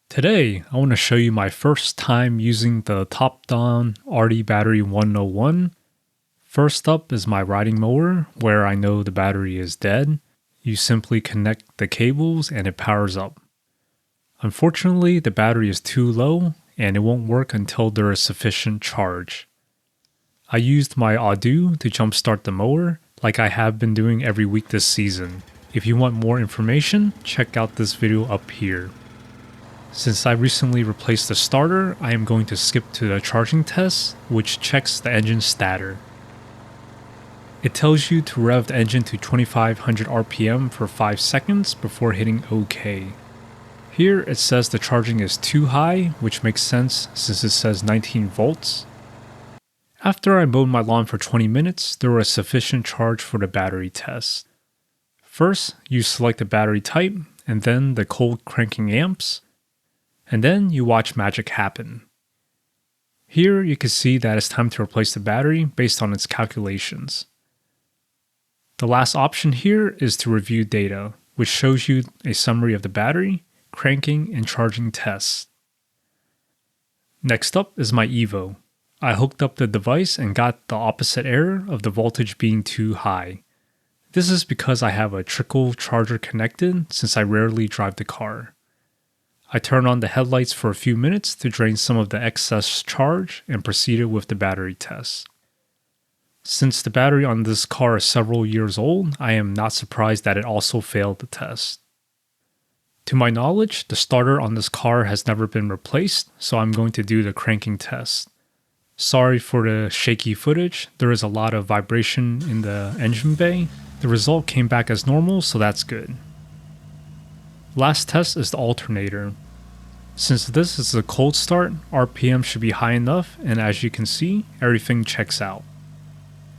Today, I want to show you my first time using the Topdon ArtiBattery 101. First up is my riding mower, where I know the battery is dead. You simply connect the cables and it powers up. Unfortunately, the battery is too low and it won't work until there is sufficient charge. I used my Odoo to jumpstart the mower, like I have been doing every week this season. If you want more information, check out this video up here. Since I recently replaced the starter, I am going to skip to the charging test, which checks the engine stator. It tells you to rev the engine to 2500 RPM for 5 seconds before hitting OK. Here it says the charging is too high, which makes sense since it says 19 volts. After I mowed my lawn for 20 minutes, there was sufficient charge for the battery test. First, you select the battery type, and then the cold cranking amps. And then you watch magic happen. Here you can see that it's time to replace the battery based on its calculations. The last option here is to review data, which shows you a summary of the battery, cranking, and charging tests. Next up is my Evo. I hooked up the device and got the opposite error of the voltage being too high. This is because I have a trickle charger connected since I rarely drive the car. I turned on the headlights for a few minutes to drain some of the excess charge and proceeded with the battery test. Since the battery on this car is several years old, I am not surprised that it also failed the test. To my knowledge, the starter on this car has never been replaced, so I'm going to do the cranking test. Sorry for the shaky footage, there is a lot of vibration in the engine bay. The result came back as normal, so that's good. Last test is the alternator. Since this is a cold start, RPM should be high enough, and as you can see, everything checks out.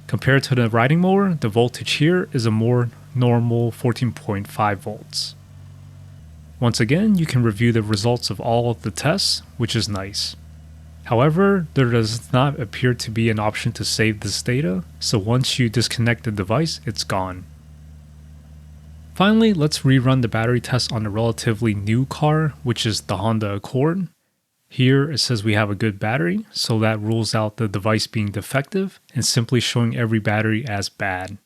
Compared to the riding mower, the voltage here is a more normal 14.5 volts. Once again, you can review the results of all of the tests, which is nice. However, there does not appear to be an option to save this data, so once you disconnect the device, it's gone. Finally, let's rerun the battery test on a relatively new car, which is the Honda Accord. Here it says we have a good battery, so that rules out the device being defective and simply showing every battery as bad.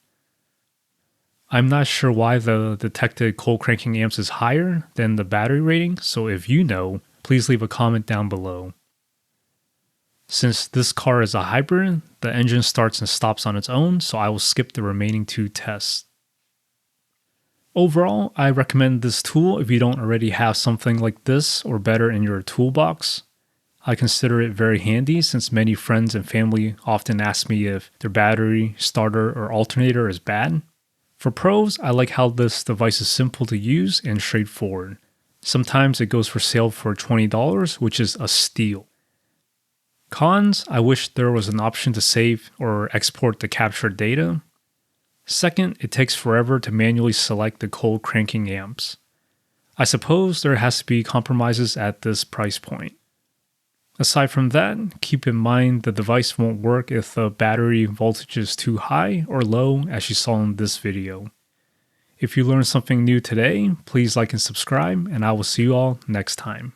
I'm not sure why the detected cold cranking amps is higher than the battery rating, so if you know, please leave a comment down below. Since this car is a hybrid, the engine starts and stops on its own, so I will skip the remaining 2 tests. Overall, I recommend this tool if you don't already have something like this or better in your toolbox. I consider it very handy since many friends and family often ask me if their battery, starter, or alternator is bad. For pros, I like how this device is simple to use and straightforward. Sometimes it goes for sale for $20, which is a steal. Cons, I wish there was an option to save or export the captured data. Second, it takes forever to manually select the cold cranking amps. I suppose there has to be compromises at this price point. Aside from that, keep in mind the device won't work if the battery voltage is too high or low as you saw in this video. If you learned something new today, please like and subscribe, and I will see you all next time.